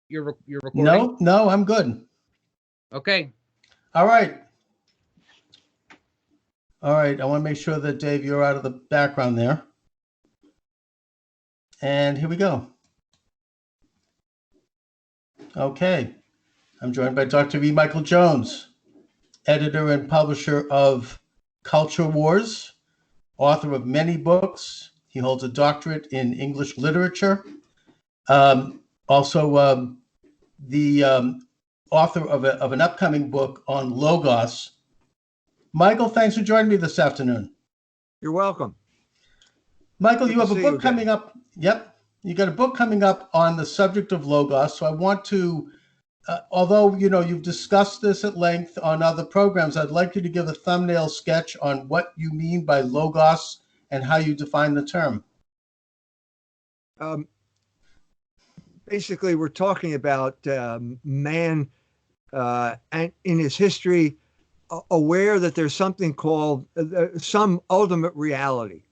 you're recording? No, I'm good. Okay. All right. All right. I want to make sure that, Dave, you're out of the background there. And here we go. Okay. I'm joined by Dr. V. Michael Jones, editor and publisher of Culture Wars, author of many books. He holds a doctorate in English literature. Also, the author of an upcoming book on Logos. Michael, thanks for joining me this afternoon. You're welcome. Michael, you have a book coming up. Yep. You got a book coming up on the subject of Logos. So I want to, although, you've discussed this at length on other programs, I'd like you to give a thumbnail sketch on what you mean by Logos and how you define the term. Basically, we're talking about man and in his history, aware that there's something called some ultimate reality.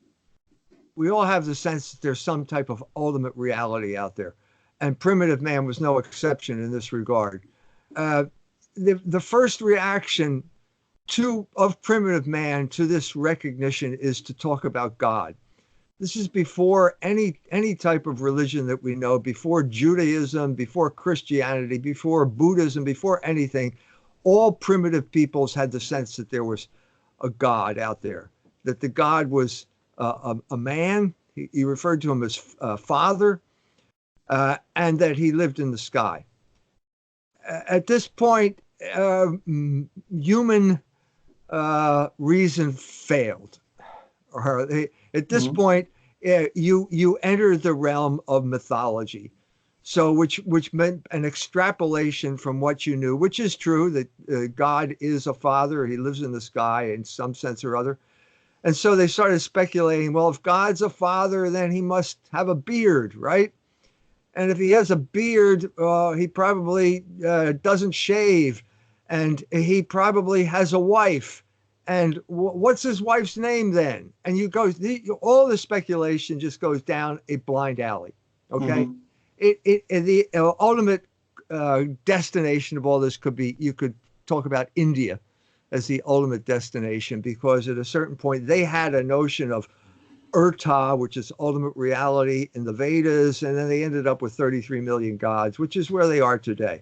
We all have the sense that there's some type of ultimate reality out there. And primitive man was no exception in this regard. The first reaction of primitive man to this recognition is to talk about God. This is before any type of religion that we know, before Judaism, before Christianity, before Buddhism, before anything. All primitive peoples had the sense that there was a God out there, that the God was a man. He referred to him as Father, and that he lived in the sky. At this point, human reason failed. At this point, you enter the realm of mythology. So which meant an extrapolation from what you knew, which is true, that God is a father. He lives in the sky in some sense or other. And so they started speculating, well, if God's a father, then he must have a beard, right? And if he has a beard, he probably doesn't shave. And he probably has a wife. And what's his wife's name then? And all the speculation just goes down a blind alley, okay? Mm-hmm. The ultimate destination of all this could be, you could talk about India as the ultimate destination, because at a certain point they had a notion of Urta, which is ultimate reality in the Vedas, and then they ended up with 33 million gods, which is where they are today.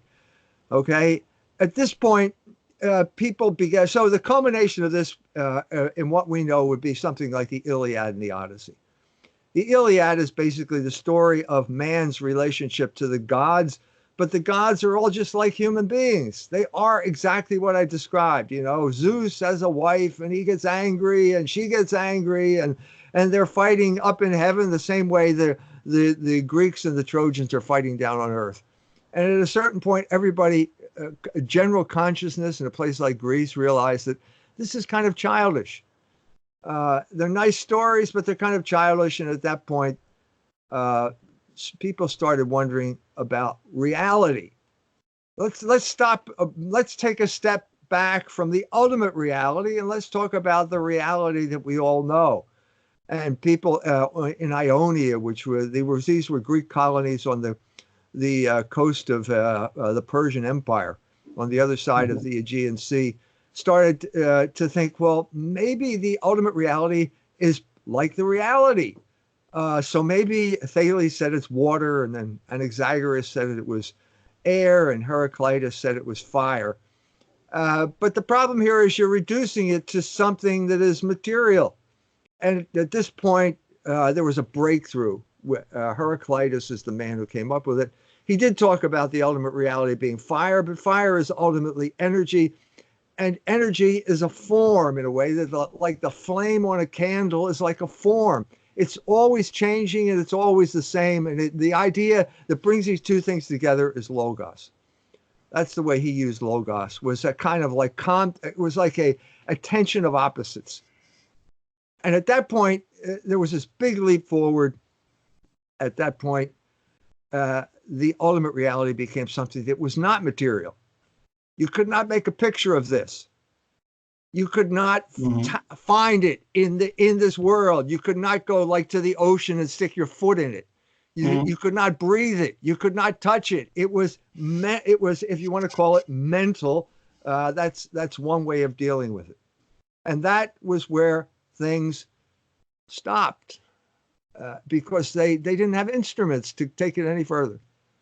Okay, at this point, people began. So the culmination of this, in what we know, would be something like the Iliad and the Odyssey. The Iliad is basically the story of man's relationship to the gods, but the gods are all just like human beings. They are exactly what I described. Zeus has a wife and he gets angry and she gets angry, and they're fighting up in heaven the same way the Greeks and the Trojans are fighting down on earth. And at a certain point, everybody, general consciousness in a place like Greece, realized that this is kind of childish. They're nice stories, but they're kind of childish. And at that point, people started wondering about reality. Let's stop. Let's take a step back from the ultimate reality, and let's talk about the reality that we all know. And people in Ionia, these were Greek colonies on the coast of the Persian Empire, on the other side of the Aegean Sea, started to think, well, maybe the ultimate reality is like the reality. So maybe Thales said it's water, and then Anaxagoras said it was air, and Heraclitus said it was fire. But the problem here is you're reducing it to something that is material. And at this point, there was a breakthrough. Heraclitus is the man who came up with it. He did talk about the ultimate reality being fire, but fire is ultimately energy. And energy is a form, in a way that like the flame on a candle is like a form. It's always changing and it's always the same. And the idea that brings these two things together is logos. That's the way he used logos, was a kind of like, it was like a tension of opposites. And at that point, there was this big leap forward. At that point, the ultimate reality became something that was not material. You could not make a picture of this. You could not find it in this world. You could not go like to the ocean and stick your foot in it. You could not breathe it. You could not touch it. It was, if you want to call it mental, that's one way of dealing with it. And that was where things stopped because they didn't have instruments to take it any further.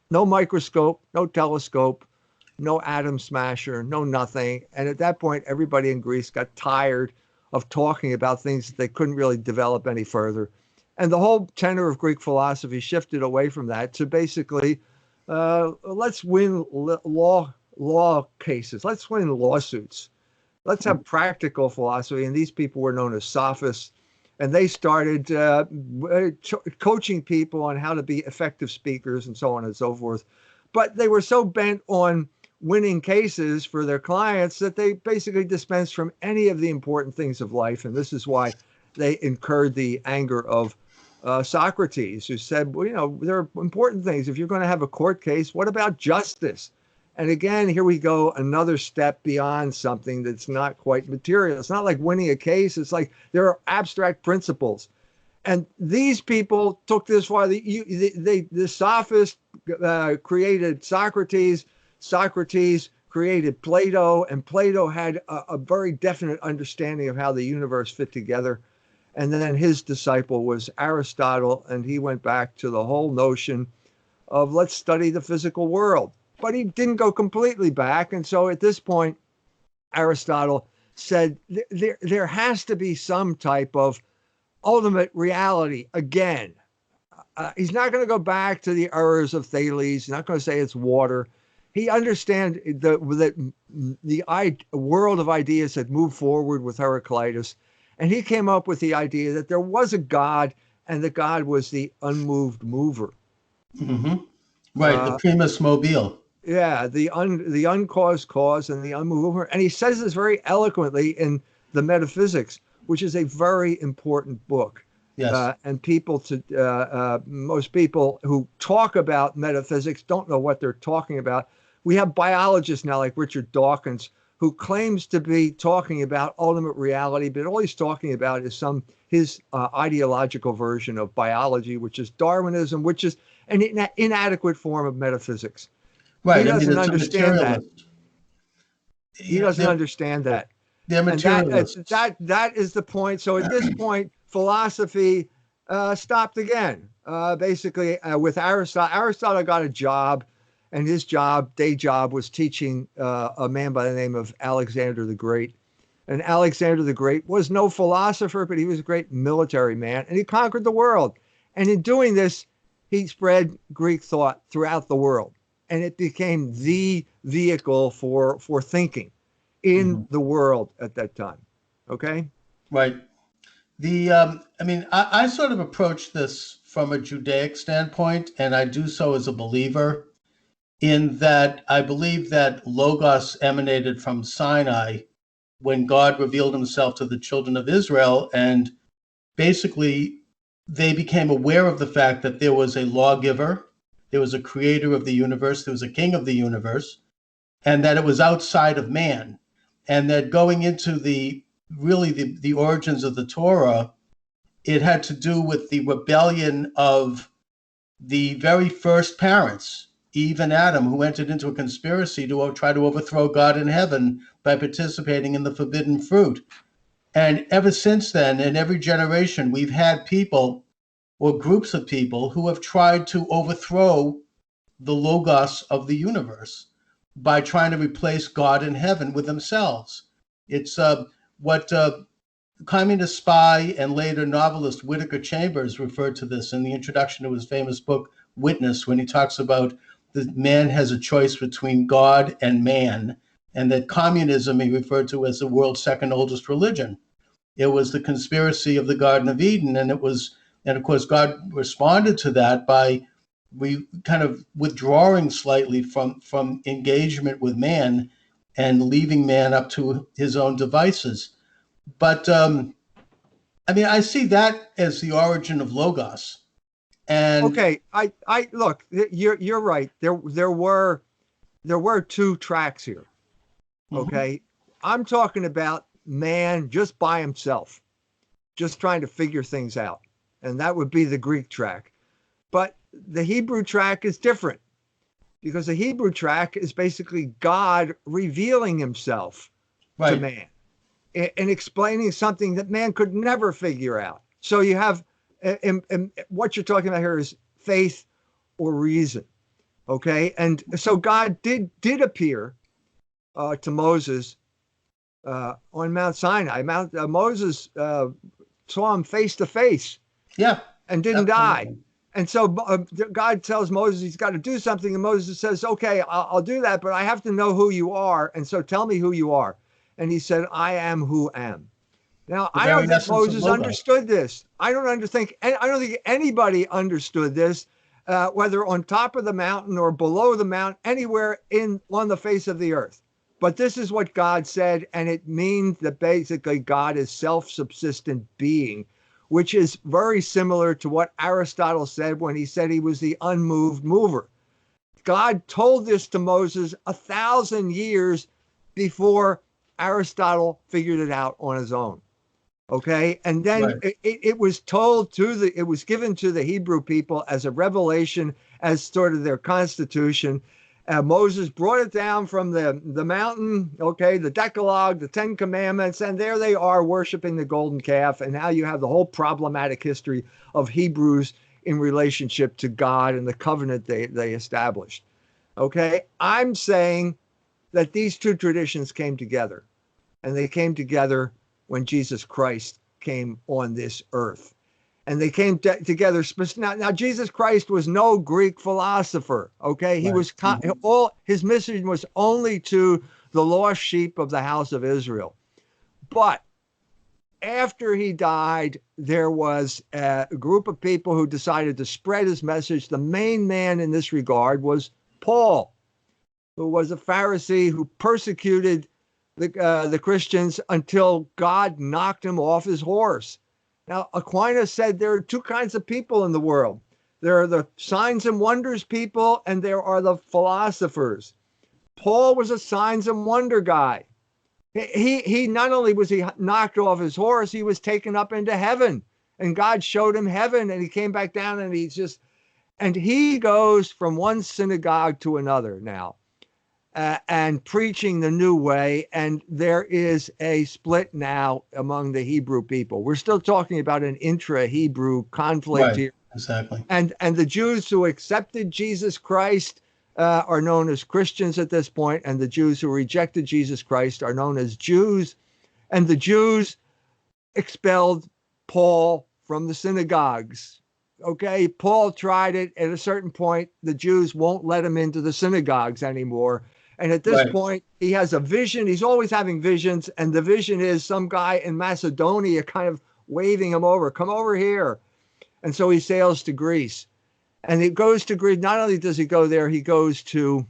No microscope, no telescope, no atom smasher, no nothing. And at that point, everybody in Greece got tired of talking about things that they couldn't really develop any further. And the whole tenor of Greek philosophy shifted away from that to basically, let's win law cases. Let's win lawsuits. Let's have practical philosophy. And these people were known as sophists. And they started coaching people on how to be effective speakers and so on and so forth. But they were so bent on winning cases for their clients that they basically dispensed from any of the important things of life. And this is why they incurred the anger of Socrates, who said, well, there are important things. If you're going to have a court case, what about justice? And again, here we go, another step beyond something that's not quite material. It's not like winning a case. It's like there are abstract principles. And these people took this far. The sophists created Socrates. Socrates created Plato, and Plato had a very definite understanding of how the universe fit together. And then his disciple was Aristotle, and he went back to the whole notion of let's study the physical world. But he didn't go completely back. And so at this point, Aristotle said there has to be some type of ultimate reality again. He's not going to go back to the errors of Thales. He's not going to say it's water. He understands that the world of ideas had moved forward with Heraclitus. And he came up with the idea that there was a God, and that God was the unmoved mover. Mm-hmm. Right, the primus mobile. Yeah, the uncaused cause and the unmoved mover. And he says this very eloquently in the Metaphysics, which is a very important book. Yes. And most people who talk about metaphysics don't know what they're talking about. We have biologists now like Richard Dawkins, who claims to be talking about ultimate reality, but all he's talking about is his ideological version of biology, which is Darwinism, which is an inadequate form of metaphysics. Right. He doesn't understand that. He doesn't understand that. They're materialists. That is the point. So at this point, philosophy stopped again. Basically, with Aristotle. Aristotle got a job, and his day job was teaching a man by the name of Alexander the Great. And Alexander the Great was no philosopher, but he was a great military man, and he conquered the world. And in doing this, he spread Greek thought throughout the world, and it became the vehicle for thinking in the world at that time. Okay? Right. I sort of approach this from a Judaic standpoint, and I do so as a believer, in that I believe that Logos emanated from Sinai when God revealed himself to the children of Israel, and basically they became aware of the fact that there was a lawgiver, there was a creator of the universe, there was a king of the universe, and that it was outside of man, and that going into the origins of the Torah, it had to do with the rebellion of the very first parents, Eve and Adam, who entered into a conspiracy to try to overthrow God in heaven by participating in the forbidden fruit. And ever since then, in every generation, we've had people or groups of people who have tried to overthrow the Logos of the universe by trying to replace God in heaven with themselves. It's what communist spy and later novelist Whittaker Chambers referred to this in the introduction to his famous book, Witness, when he talks about that man has a choice between God and man, and that communism he referred to as the world's second oldest religion. It was the conspiracy of the Garden of Eden, and of course God responded to that by kind of withdrawing slightly from engagement with man and leaving man up to his own devices. But I see that as the origin of Logos. And okay, I look, you're right. There were two tracks here. Okay, I'm talking about man just by himself, just trying to figure things out, and that would be the Greek track. But the Hebrew track is different, because the Hebrew track is basically God revealing himself to man and explaining something that man could never figure out. So you have, and what you're talking about here is faith or reason. Okay. And so God did appear to Moses on Mount Sinai. Moses saw him face to face. Yeah. And didn't die. And so God tells Moses he's got to do something. And Moses says, okay, I'll do that, but I have to know who you are. And so tell me who you are. And he said, I am who am. Now, I don't think Moses understood this. I don't think anybody understood this, whether on top of the mountain or below the mountain, anywhere on the face of the earth. But this is what God said, and it means that basically God is self-subsistent being, which is very similar to what Aristotle said when he said he was the unmoved mover. God told this to Moses 1,000 years before Aristotle figured it out on his own. Okay. And then it was given to the Hebrew people as a revelation, as sort of their constitution. Moses brought it down from the mountain, okay, the Decalogue, the 10 Commandments, and there they are worshiping the golden calf. And now you have the whole problematic history of Hebrews in relationship to God and the covenant they established. Okay, I'm saying that these two traditions came together, and they came together when Jesus Christ came on this earth. And they came together. Now, Jesus Christ was no Greek philosopher. Okay, he was all his mission was only to the lost sheep of the house of Israel. But after he died, there was a group of people who decided to spread his message. The main man in this regard was Paul, who was a Pharisee who persecuted the Christians until God knocked him off his horse. Now, Aquinas said there are two kinds of people in the world. There are the signs and wonders people, and there are the philosophers. Paul was a signs and wonder guy. He not only was he knocked off his horse, he was taken up into heaven, and God showed him heaven, and he came back down, and he goes from one synagogue to another now. And preaching the new way, and there is a split now among the Hebrew people. We're still talking about an intra-Hebrew conflict here. Exactly. And the Jews who accepted Jesus Christ are known as Christians at this point, and the Jews who rejected Jesus Christ are known as Jews. And the Jews expelled Paul from the synagogues. Okay, Paul tried it. At a certain point, the Jews won't let him into the synagogues anymore. And at this point, he has a vision. He's always having visions. And the vision is some guy in Macedonia kind of waving him over. Come over here. And so he sails to Greece. And he goes to Greece. Not only does he go there, he goes to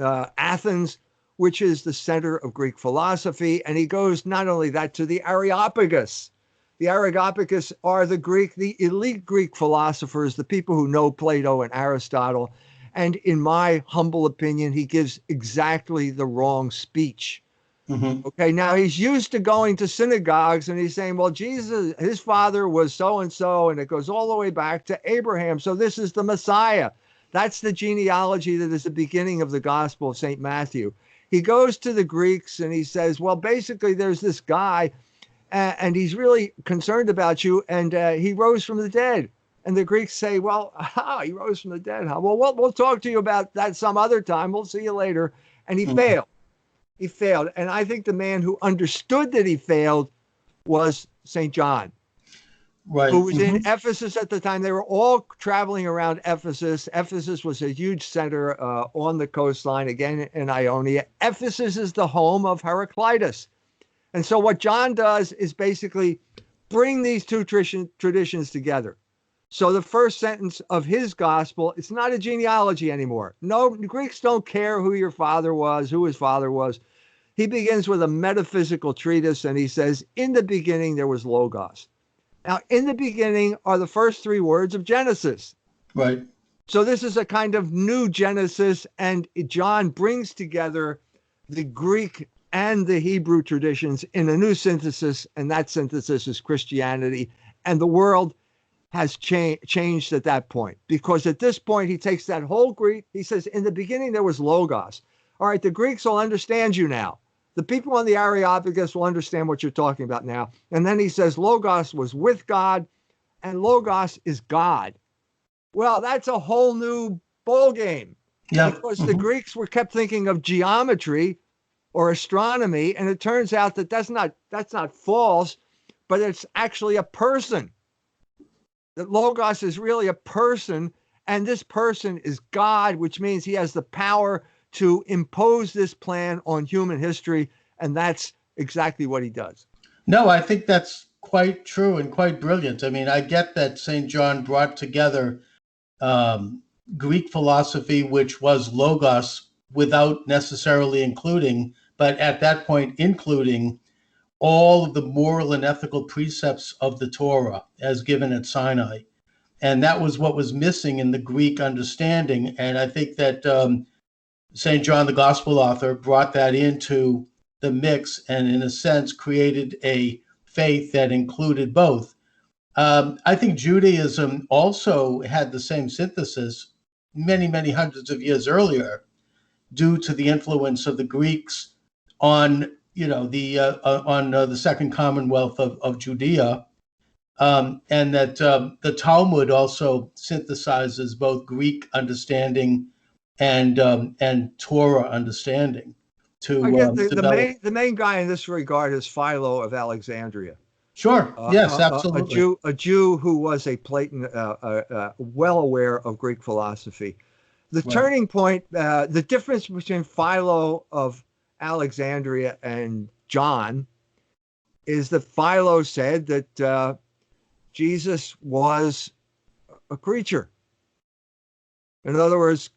Athens, which is the center of Greek philosophy. And he goes not only that, to the Areopagus. The Areopagus are the elite Greek philosophers, the people who know Plato and Aristotle. And in my humble opinion, he gives exactly the wrong speech. Mm-hmm. Okay, now he's used to going to synagogues, and he's saying, well, Jesus, his father was so-and-so, and it goes all the way back to Abraham. So this is the Messiah. That's the genealogy that is the beginning of the Gospel of St. Matthew. He goes to the Greeks, and he says, well, basically, there's this guy, and he's really concerned about you, and he rose from the dead. And the Greeks say, well, he rose from the dead. Huh? Well, we'll talk to you about that some other time. We'll see you later. And he failed. He failed. And I think the man who understood that he failed was St. John, who was in Ephesus at the time. They were all traveling around Ephesus. Ephesus was a huge center on the coastline, again, in Ionia. Ephesus is the home of Heraclitus. And so what John does is basically bring these two traditions together. So the first sentence of his gospel, it's not a genealogy anymore. No, Greeks don't care who your father was, who his father was. He begins with a metaphysical treatise, and he says, in the beginning, there was Logos. Now, in the beginning are the first three words of Genesis. Right. So this is a kind of new Genesis, and John brings together the Greek and the Hebrew traditions in a new synthesis, and that synthesis is Christianity. And the world has changed at that point, because at this point he takes that whole Greek. He says, in the beginning there was logos. All right, the Greeks will understand you now. The people on the Areopagus will understand what you're talking about now. And then he says logos was with God, and logos is God. Well, that's a whole new ball game. Yeah. Because the Greeks were kept thinking of geometry or astronomy, and it turns out that that's not false, but it's actually a person. That logos is really a person, and this person is God, which means he has the power to impose this plan on human history, and that's exactly what he does. No, I think that's quite true and quite brilliant. I mean, I get that St. John brought together Greek philosophy, which was logos, without necessarily including, but at that point including all of the moral and ethical precepts of the Torah as given at Sinai. And that was what was missing in the Greek understanding. And I think that St. John, the gospel author, brought that into the mix and, in a sense, created a faith that included both. I think Judaism also had the same synthesis many, many hundreds of years earlier, due to the influence of the Greeks on, the Second Commonwealth of Judea, and that the Talmud also synthesizes both Greek understanding and Torah understanding. I guess the main guy in this regard is Philo of Alexandria. Sure. Yes, absolutely. A Jew who was a Platon, well aware of Greek philosophy. The turning point, the difference between Philo of Alexandria and John is that Philo said that Jesus was a creature. In other words,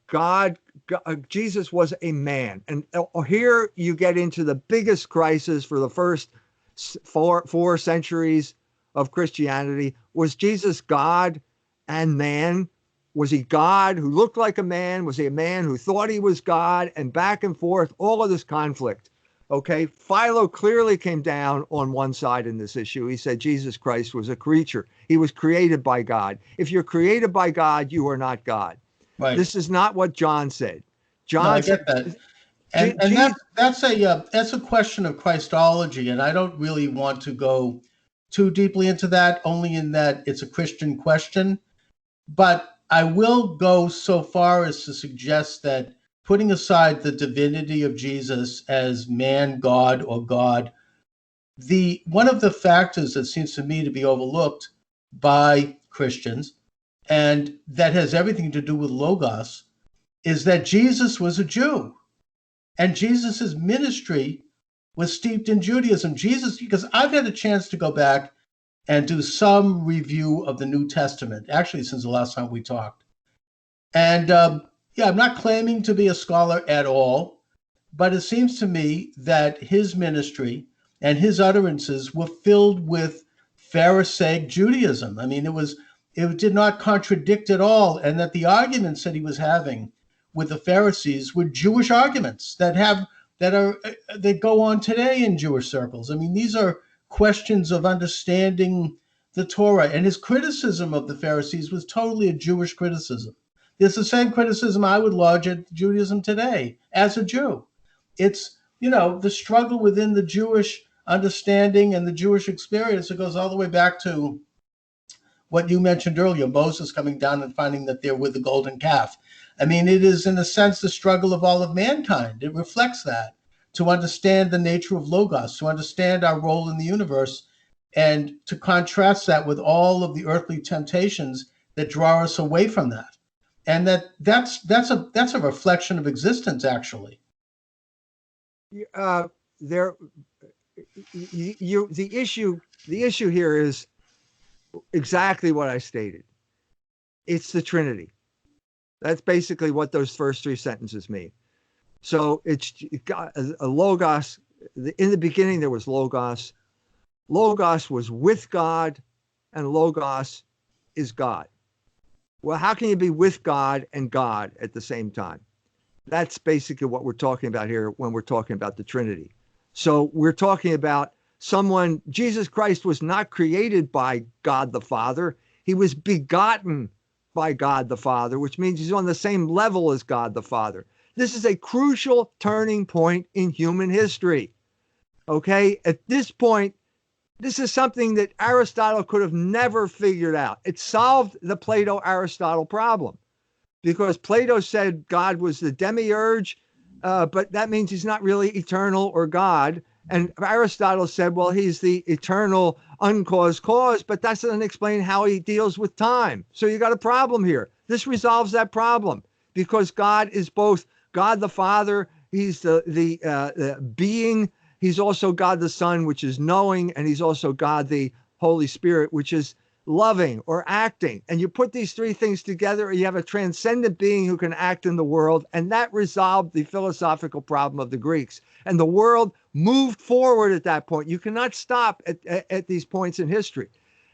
Jesus was a man. And here you get into the biggest crisis for the first four centuries of Christianity. Was Jesus God and man? Was he God who looked like a man? Was he a man who thought he was God? And back and forth, all of this conflict. Okay, Philo clearly came down on one side in this issue. He said Jesus Christ was a creature. He was created by God. If you're created by God, you are not God. Right. This is not what John said. John, I get that. And that's a question of Christology, and I don't really want to go too deeply into that, only in that it's a Christian question. But I will go so far as to suggest that, putting aside the divinity of Jesus as man, God, or God, one of the factors that seems to me to be overlooked by Christians, and that has everything to do with Logos, is that Jesus was a Jew. And Jesus's ministry was steeped in Judaism. Because I've had a chance to go back and do some review of the New Testament, actually since the last time we talked. And I'm not claiming to be a scholar at all, but it seems to me that his ministry and his utterances were filled with Pharisaic Judaism. I mean, it did not contradict at all, and that the arguments that he was having with the Pharisees were Jewish arguments that go on today in Jewish circles. I mean, these are questions of understanding the Torah, and his criticism of the Pharisees was totally a Jewish criticism. It's the same criticism I would lodge at Judaism today as a Jew. It's, the struggle within the Jewish understanding and the Jewish experience. It goes all the way back to what you mentioned earlier, Moses coming down and finding that they're with the golden calf. I mean, it is, in a sense, the struggle of all of mankind. It reflects that, to understand the nature of Logos, to understand our role in the universe, and to contrast that with all of the earthly temptations that draw us away from that. And that's a reflection of existence, actually. The issue here is exactly what I stated. It's the Trinity. That's basically what those first three sentences mean. So it's a Logos. In the beginning, there was Logos. Logos was with God, and Logos is God. Well, how can you be with God and God at the same time? That's basically what we're talking about here when we're talking about the Trinity. So we're talking about Jesus Christ was not created by God the Father. He was begotten by God the Father, which means he's on the same level as God the Father. This is a crucial turning point in human history. Okay? At this point, this is something that Aristotle could have never figured out. It solved the Plato-Aristotle problem, because Plato said God was the demiurge, but that means he's not really eternal or God. And Aristotle said, well, he's the eternal uncaused cause, but that doesn't explain how he deals with time. So you got a problem here. This resolves that problem, because God is both God the Father, he's the being, he's also God the Son, which is knowing, and he's also God the Holy Spirit, which is loving or acting. And you put these three things together, you have a transcendent being who can act in the world, and that resolved the philosophical problem of the Greeks. And the world moved forward at that point. You cannot stop at these points in history.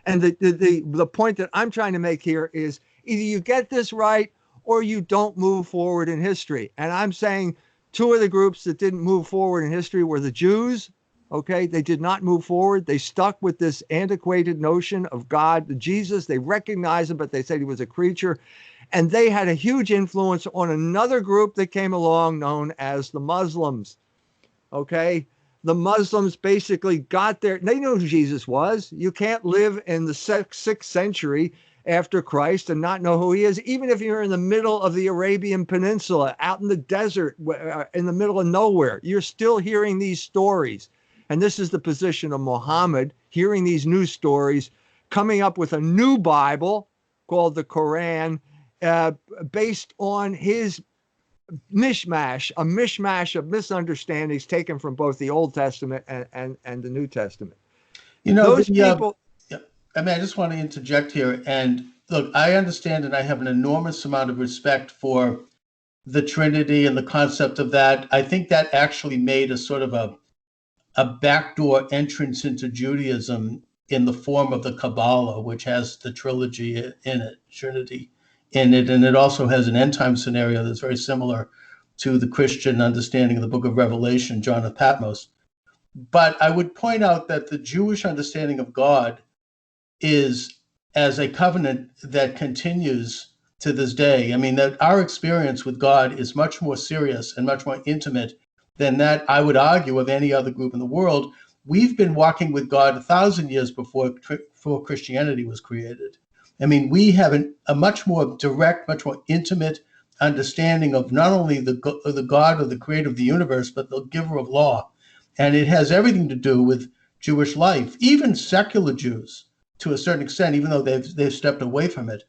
And the point that I'm trying to make here is either you get this right or you don't move forward in history. And I'm saying two of the groups that didn't move forward in history were the Jews. Okay, they did not move forward. They stuck with this antiquated notion of God, Jesus. They recognized him, but they said he was a creature. And they had a huge influence on another group that came along known as the Muslims. Okay, the Muslims basically got there. They knew who Jesus was. You can't live in the 6th century after Christ and not know who he is, even if you're in the middle of the Arabian Peninsula, out in the desert, in the middle of nowhere. You're still hearing these stories. And this is the position of Muhammad, hearing these news stories, coming up with a new Bible called the Quran, based on his mishmash, a mishmash of misunderstandings taken from both the Old Testament and the New Testament. You know, those people. I mean, I just want to interject here. And look, I understand and I have an enormous amount of respect for the Trinity and the concept of that. I think that actually made a sort of a backdoor entrance into Judaism in the form of the Kabbalah, which has the trilogy in it, Trinity in it. And it also has an end time scenario that's very similar to the Christian understanding of the book of Revelation, John of Patmos. But I would point out that the Jewish understanding of God is as a covenant that continues to this day. I mean, that our experience with God is much more serious and much more intimate than that, I would argue, of any other group in the world. We've been walking with God 1,000 years before Christianity was created. I mean, we have a much more direct, much more intimate understanding of not only the God or the creator of the universe, but the giver of law. And it has everything to do with Jewish life. Even secular Jews, to a certain extent, even though they've stepped away from it,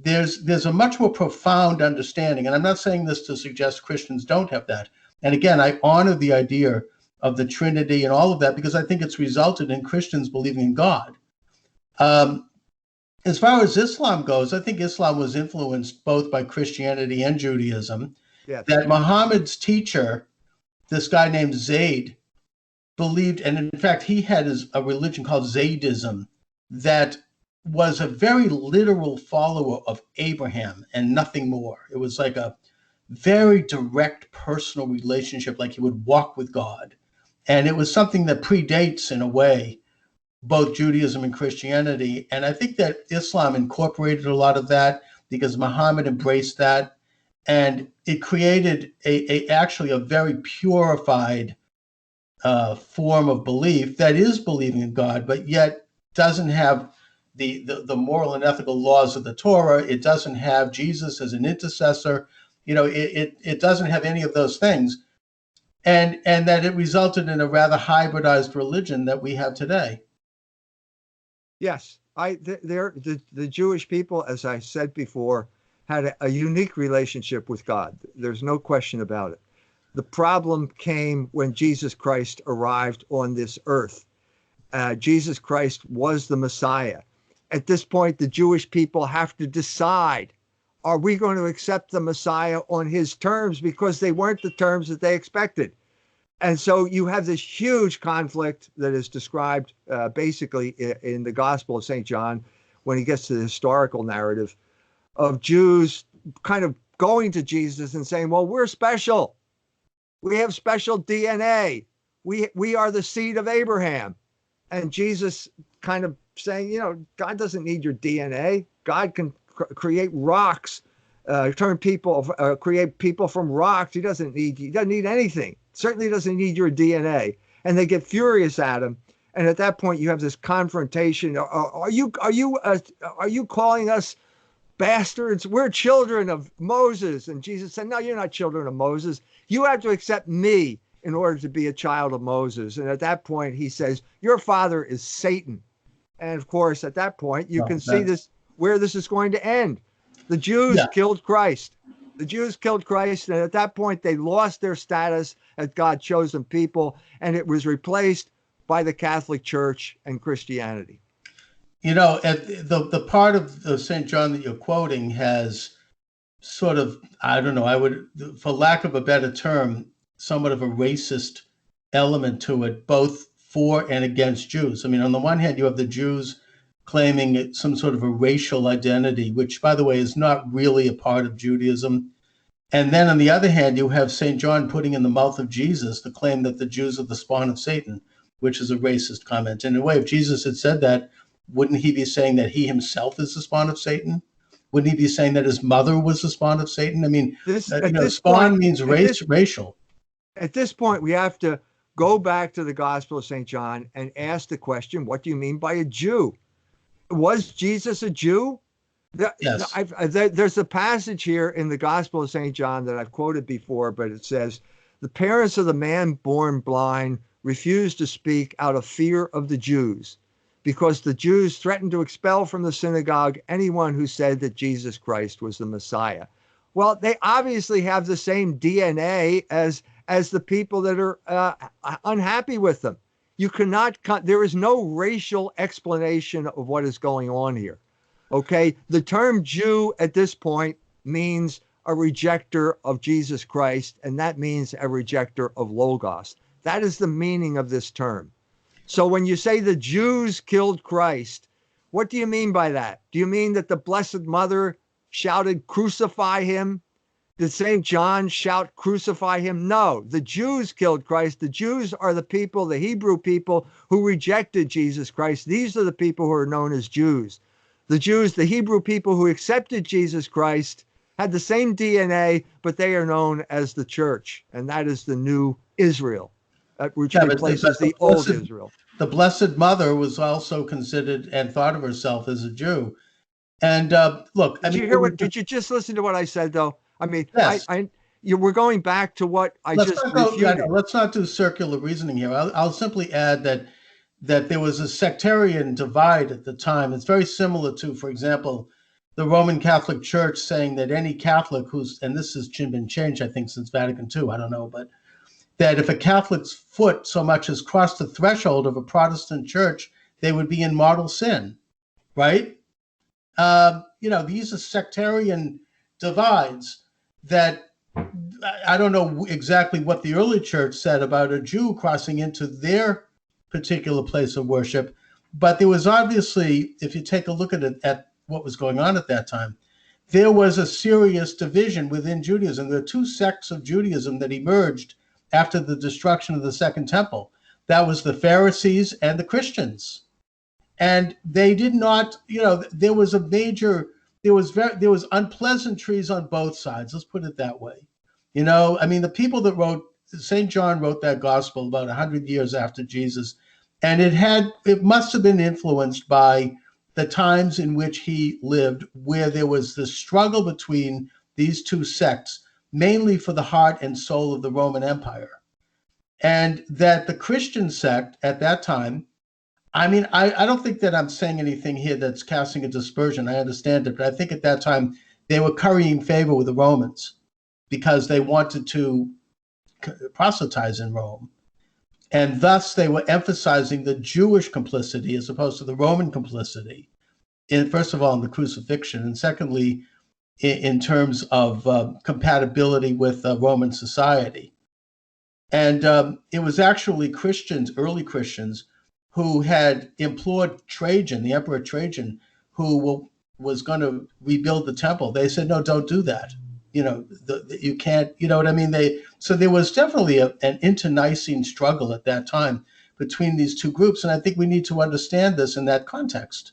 there's a much more profound understanding. And I'm not saying this to suggest Christians don't have that. And again, I honor the idea of the Trinity and all of that, because I think it's resulted in Christians believing in God. As far as Islam goes, I think Islam was influenced both by Christianity and Judaism. Yes. That Muhammad's teacher, this guy named Zayd, believed, and in fact, he had a religion called Zaydism that was a very literal follower of Abraham and nothing more. It was like a very direct personal relationship, like he would walk with God. And it was something that predates, in a way, both Judaism and Christianity. And I think that Islam incorporated a lot of that because Muhammad embraced that. And it created actually a very purified form of belief that is believing in God, but yet doesn't have the moral and ethical laws of the Torah. It doesn't have Jesus as an intercessor. You know, it doesn't have any of those things. And that it resulted in a rather hybridized religion that we have today. Yes, the Jewish people, as I said before, had a unique relationship with God. There's no question about it. The problem came when Jesus Christ arrived on this earth. Jesus Christ was the Messiah. At this point, the Jewish people have to decide, are we going to accept the Messiah on his terms, because they weren't the terms that they expected? And so you have this huge conflict that is described basically in the Gospel of St. John, when he gets to the historical narrative of Jews kind of going to Jesus and saying, well, we're special. We have special DNA. We are the seed of Abraham. and Jesus kind of saying, you know, God doesn't need your DNA. God can create rocks, create people from rocks. He doesn't need anything. Certainly doesn't need your DNA. And they get furious at him. And at that point, you have this confrontation. Are you calling us bastards? We're children of Moses. And Jesus said, no, you're not children of Moses. You have to accept me in order to be a child of Moses. And at that point, he says, your father is Satan. And of course, at that point, you can see where this is going to end. The Jews killed Christ. The Jews killed Christ. And at that point, they lost their status as God's chosen people. And it was replaced by the Catholic Church and Christianity. You know, the part of the St. John that you're quoting has sort of, I don't know, I would, for lack of a better term, somewhat of a racist element to it, both for and against Jews. I mean, on the one hand, you have the Jews claiming some sort of a racial identity, which, by the way, is not really a part of Judaism. And then on the other hand, you have St. John putting in the mouth of Jesus the claim that the Jews are the spawn of Satan, which is a racist comment. In a way, if Jesus had said that, wouldn't he be saying that he himself is the spawn of Satan? Wouldn't he be saying that his mother was the spawn of Satan? I mean, spawn means racial. At this point, we have to go back to the Gospel of St. John and ask the question, what do you mean by a Jew? Was Jesus a Jew? Yes. There's a passage here in the Gospel of St. John that I've quoted before, but it says, the parents of the man born blind refused to speak out of fear of the Jews, because the Jews threatened to expel from the synagogue anyone who said that Jesus Christ was the Messiah. Well, they obviously have the same DNA as the people that are unhappy with them. You cannot, there is no racial explanation of what is going on here. Okay, the term Jew at this point means a rejecter of Jesus Christ, and that means a rejecter of Logos. That is the meaning of this term. So when you say the Jews killed Christ, what do you mean by that? Do you mean that the Blessed Mother shouted, crucify him? Did St. John shout, crucify him? No, the Jews killed Christ. The Jews are the people, the Hebrew people who rejected Jesus Christ. These are the people who are known as Jews. The Jews, the Hebrew people who accepted Jesus Christ, had the same DNA, but they are known as the church. And that is the new Israel, which replaces the old Israel. The Blessed Mother was also considered and thought of herself as a Jew. And look, did you hear what? Did you just listen to what I said, though? I mean, yes. We're going back to what I just refuted. Let's not do circular reasoning here. I'll simply add that there was a sectarian divide at the time. It's very similar to, for example, the Roman Catholic Church saying that any Catholic and this has been changed, I think, since Vatican II, I don't know, but that if a Catholic's foot so much as crossed the threshold of a Protestant church, they would be in mortal sin, right? These are sectarian divides that I don't know exactly what the early church said about a Jew crossing into their particular place of worship, but there was obviously, if you take a look at what was going on at that time, there was a serious division within Judaism. There are two sects of Judaism that emerged after the destruction of the Second Temple. That was the Pharisees and the Christians. And they did not, there was unpleasantries on both sides. Let's put it that way. The people that St. John wrote that gospel about 100 years after Jesus, and it must have been influenced by the times in which he lived, where there was this struggle between these two sects, mainly for the heart and soul of the Roman Empire. And that the Christian sect at that time, I don't think that I'm saying anything here that's casting a dispersion. I understand it, but I think at that time they were currying favor with the Romans because they wanted to proselytize in Rome. And thus they were emphasizing the Jewish complicity as opposed to the Roman complicity, first of all, in the crucifixion, and secondly, in terms of compatibility with Roman society. And it was actually Christians, early Christians, who had implored Trajan, the Emperor Trajan, who was going to rebuild the temple. They said, no, don't do that. You can't, you know what I mean? So there was definitely an internecine struggle at that time between these two groups. And I think we need to understand this in that context.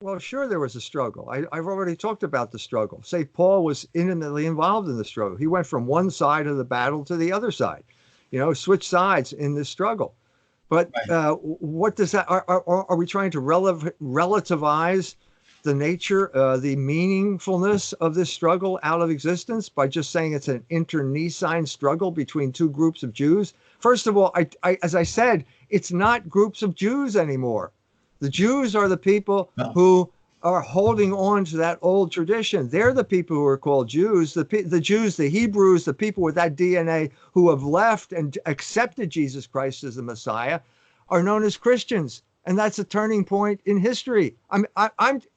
Well, sure, there was a struggle. I've already talked about the struggle. St. Paul was intimately involved in the struggle. He went from one side of the battle to the other side, switched sides in this struggle. But what does that, are we trying to relativize the nature, the meaningfulness of this struggle out of existence by just saying it's an internecine struggle between two groups of Jews? First of all, as I said, it's not groups of Jews anymore. The Jews are the people who are holding on to that old tradition. They're the people who are called Jews. The Jews, the Hebrews, the people with that DNA who have left and accepted Jesus Christ as the Messiah are known as Christians. And that's a turning point in history.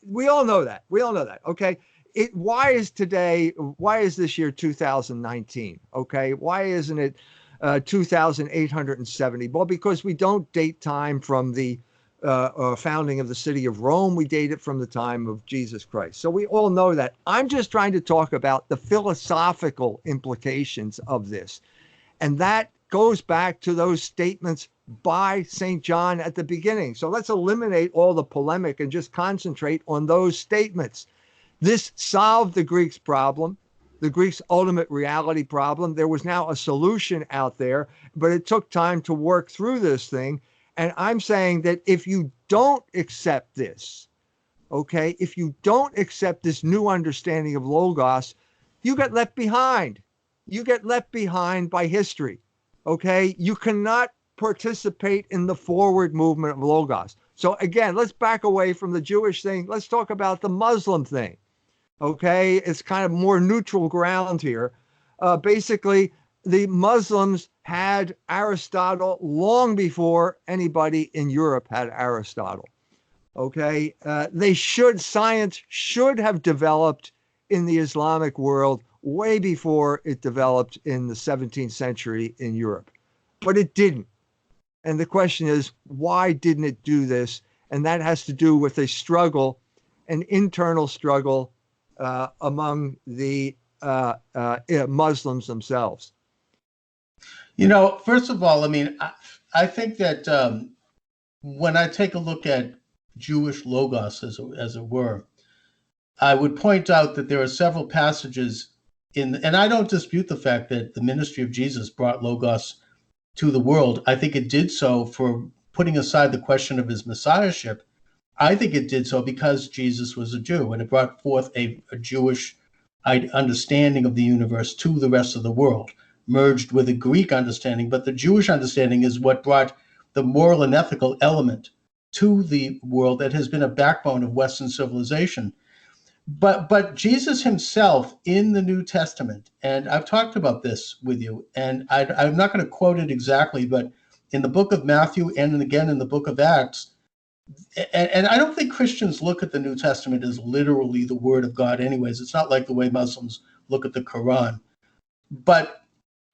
We all know that. We all know that. Okay. Why is this year 2019? Okay. Why isn't it 2870? Well, because we don't date time from the founding of the city of Rome. We date it from the time of Jesus Christ. So we all know that. I'm just trying to talk about the philosophical implications of this. And that goes back to those statements by St. John at the beginning. So let's eliminate all the polemic and just concentrate on those statements. This solved the Greeks' problem, the Greeks' ultimate reality problem. There was now a solution out there, but it took time to work through this thing. And I'm saying that if you don't accept this, okay, if you don't accept this new understanding of Logos, you get left behind. You get left behind by history, okay? You cannot participate in the forward movement of Logos. So again, let's back away from the Jewish thing. Let's talk about the Muslim thing, okay? It's kind of more neutral ground here. Basically, the Muslims had Aristotle long before anybody in Europe had Aristotle. Okay, science should have developed in the Islamic world way before it developed in the 17th century in Europe, but it didn't. And the question is, why didn't it do this? And that has to do with a struggle, an internal struggle among the Muslims themselves. First of all, I think that when I take a look at Jewish Logos, as it were, I would point out that there are several passages and I don't dispute the fact that the ministry of Jesus brought Logos to the world. I think it did so for putting aside the question of his messiahship. I think it did so because Jesus was a Jew, and it brought forth a Jewish understanding of the universe to the rest of the world, merged with a Greek understanding. But the Jewish understanding is what brought the moral and ethical element to the world that has been a backbone of Western civilization. But Jesus himself in the New Testament, and I've talked about this with you, and I'm not going to quote it exactly, but in the book of Matthew and again in the book of Acts, and I don't think Christians look at the New Testament as literally the word of God anyways. It's not like the way Muslims look at the Quran. But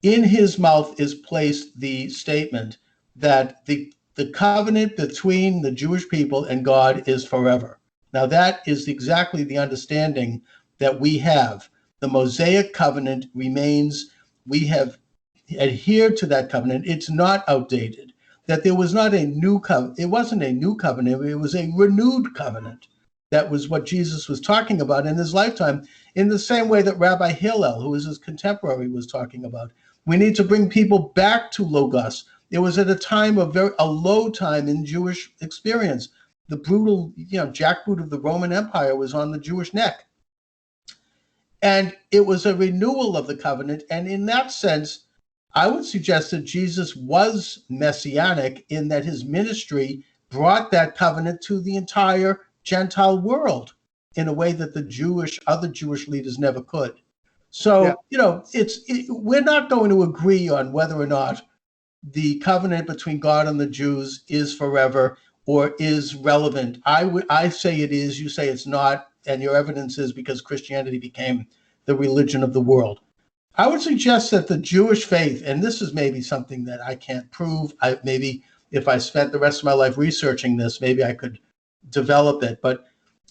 in his mouth is placed the statement that the covenant between the Jewish people and God is forever. Now, that is exactly the understanding that we have. The Mosaic covenant remains. We have adhered to that covenant. It's not outdated. That there was not a new covenant. It wasn't a new covenant. It was a renewed covenant. That was what Jesus was talking about in his lifetime, in the same way that Rabbi Hillel, who was his contemporary, was talking about. We need to bring people back to Logos. It was at a time of a low time in Jewish experience. The brutal, jackboot of the Roman Empire was on the Jewish neck. And it was a renewal of the covenant. And in that sense, I would suggest that Jesus was messianic in that his ministry brought that covenant to the entire Gentile world in a way that the other Jewish leaders never could. So, we're not going to agree on whether or not the covenant between God and the Jews is forever or is relevant. I say it is, you say it's not, and your evidence is because Christianity became the religion of the world. I would suggest that the Jewish faith, and this is maybe something that I can't prove, maybe if I spent the rest of my life researching this, maybe I could develop it, but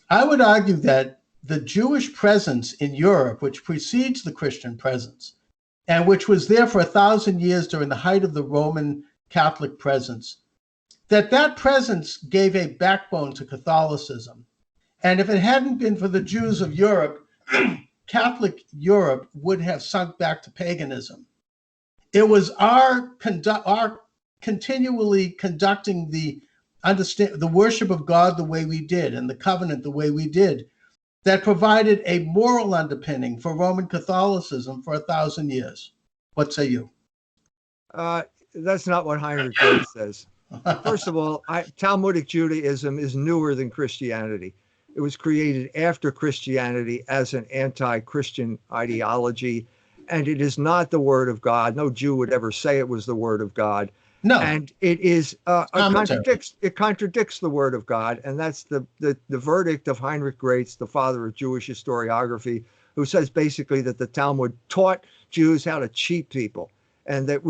I would argue that the Jewish presence in Europe, which precedes the Christian presence, and which was there for 1,000 years during the height of the Roman Catholic presence, that presence gave a backbone to Catholicism. And if it hadn't been for the Jews of Europe, Catholic Europe would have sunk back to paganism. It was our continually conducting the worship of God the way we did and the covenant the way we did that provided a moral underpinning for Roman Catholicism for 1,000 years. What say you? That's not what Heinrich Graetz says. First of all, Talmudic Judaism is newer than Christianity. It was created after Christianity as an anti-Christian ideology, and it is not the word of God. No Jew would ever say it was the word of God. No. And it is it contradicts the word of God, and that's the verdict of Heinrich Graetz, the father of Jewish historiography, who says basically that the Talmud taught Jews how to cheat people, and that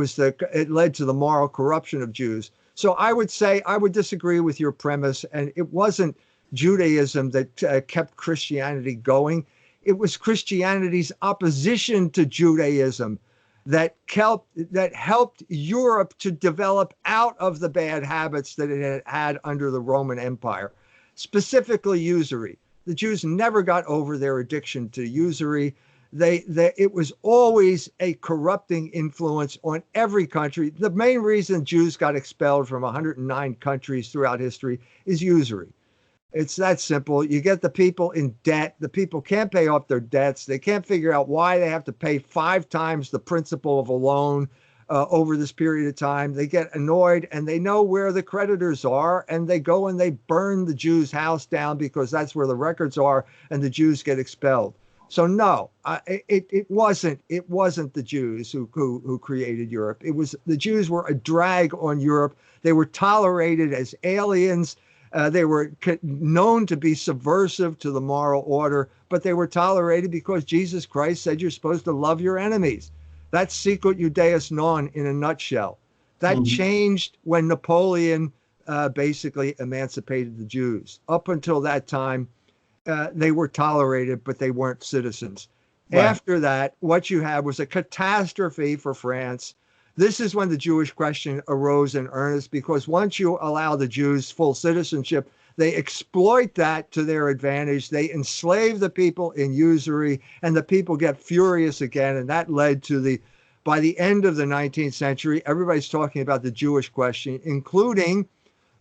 it led to the moral corruption of Jews. So I would say I would disagree with your premise, and it wasn't Judaism that kept Christianity going. It was Christianity's opposition to Judaism that helped Europe to develop out of the bad habits that it had under the Roman Empire, specifically usury. The Jews never got over their addiction to usury. It was always a corrupting influence on every country. The main reason Jews got expelled from 109 countries throughout history is usury. It's that simple. You get the people in debt. The people can't pay off their debts. They can't figure out why they have to pay 5 times the principal of a loan over this period of time. They get annoyed, and they know where the creditors are, and they go and they burn the Jews' house down because that's where the records are, and the Jews get expelled. So no, it wasn't the Jews who created Europe. It was the Jews were a drag on Europe. They were tolerated as aliens. They were known to be subversive to the moral order, but they were tolerated because Jesus Christ said you're supposed to love your enemies. That's Sicut Judaeus Non in a nutshell. That changed when Napoleon basically emancipated the Jews. Up until that time, they were tolerated, but they weren't citizens. Right. After that, what you had was a catastrophe for France. This is when the Jewish question arose in earnest, because once you allow the Jews full citizenship, they exploit that to their advantage. They enslave the people in usury, and the people get furious again. And that led to by the end of the 19th century, everybody's talking about the Jewish question, including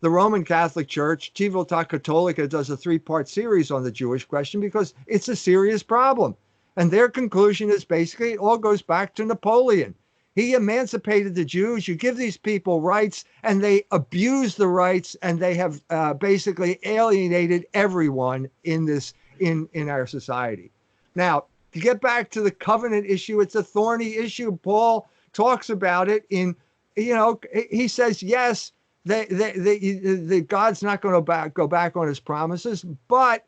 the Roman Catholic Church. Civiltà Cattolica does a 3-part series on the Jewish question because it's a serious problem. And their conclusion is basically it all goes back to Napoleon. He emancipated the Jews. You give these people rights, and they abuse the rights, and they have basically alienated everyone in our society. Now, to get back to the covenant issue, it's a thorny issue. Paul talks about it he says, yes, the God's not going to go back on his promises, but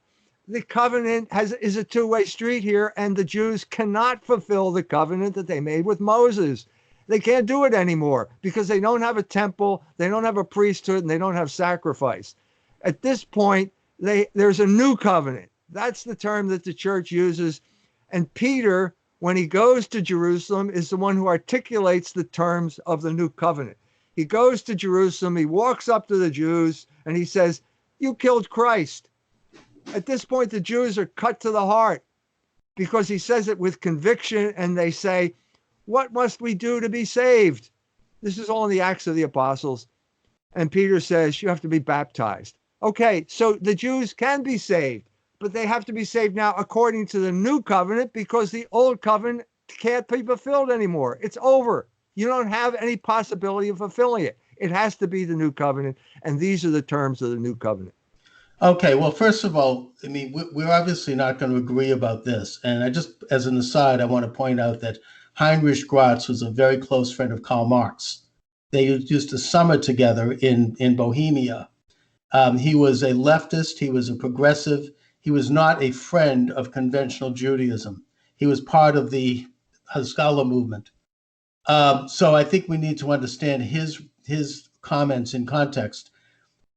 the covenant is a two-way street here, and the Jews cannot fulfill the covenant that they made with Moses. They can't do it anymore because they don't have a temple, they don't have a priesthood, and they don't have sacrifice. At this point, there's a new covenant. That's the term that the church uses. And Peter, when he goes to Jerusalem, is the one who articulates the terms of the new covenant. He goes to Jerusalem, he walks up to the Jews, and he says, "You killed Christ." At this point, the Jews are cut to the heart because he says it with conviction, and they say, "What must we do to be saved?" This is all in the Acts of the Apostles. And Peter says, "You have to be baptized." Okay, so the Jews can be saved, but they have to be saved now according to the new covenant because the old covenant can't be fulfilled anymore. It's over. You don't have any possibility of fulfilling it. It has to be the new covenant, and these are the terms of the new covenant. Okay, well, first of all, I mean, we're obviously not going to agree about this. And I just, as an aside, I want to point out that Heinrich Graetz was a very close friend of Karl Marx. They used to summer together in Bohemia. He was a leftist. He was a progressive. He was not a friend of conventional Judaism. He was part of the Haskalah movement. So I think we need to understand his comments in context.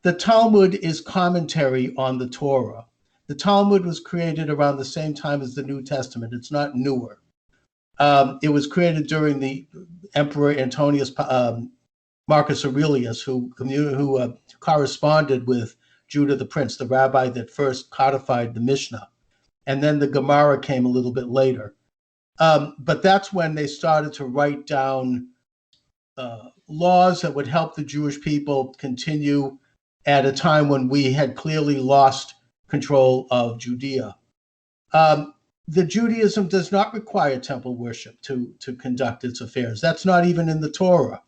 The Talmud is commentary on the Torah. The Talmud was created around the same time as the New Testament. It's not newer. It was created during the Emperor Antonius Marcus Aurelius, who corresponded with Judah the Prince, the rabbi that first codified the Mishnah. And then the Gemara came a little bit later. But that's when they started to write down laws that would help the Jewish people continue at a time when we had clearly lost control of Judea. The Judaism does not require temple worship to conduct its affairs. That's not even in the Torah.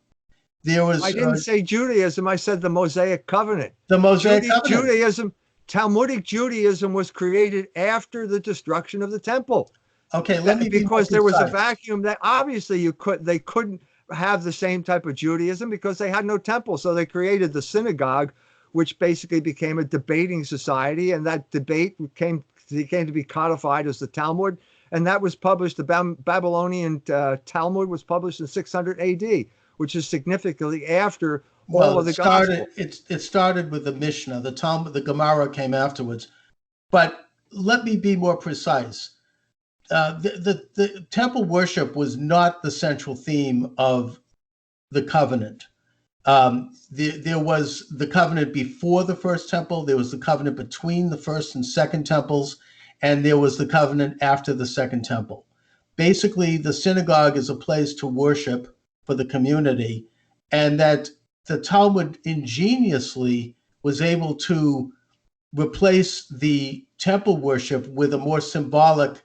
I didn't say Judaism. I said the Mosaic Covenant. The Mosaic Covenant. Judaism, Talmudic Judaism was created after the destruction of the temple. Okay, let me because there was a vacuum that obviously they couldn't have the same type of Judaism because they had no temple. So they created the synagogue, which basically became a debating society, and that debate came to be codified as the Talmud, and that was published. The Babylonian Talmud was published in 600 AD, which is significantly after all of the gospel. It started with the Mishnah. The Talmud, the Gemara came afterwards. But let me be more precise. The temple worship was not the central theme of the covenant. There was the covenant before the first temple, there was the covenant between the first and second temples, and there was the covenant after the second temple. Basically, the synagogue is a place to worship for the community, and that the Talmud ingeniously was able to replace the temple worship with a more symbolic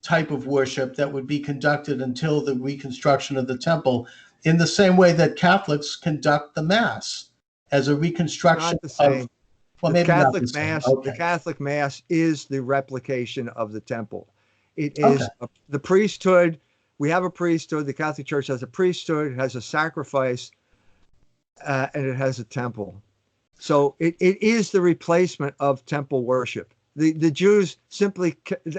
type of worship that would be conducted until the reconstruction of the temple, in the same way that Catholics conduct the Mass as a reconstruction not the same. of, well, the maybe Catholic not the same. Mass. Okay. The Catholic Mass is the replication of the temple. It is the priesthood. We have a priesthood. The Catholic Church has a priesthood. It has a sacrifice, and it has a temple. So it is the replacement of temple worship. The Jews simply,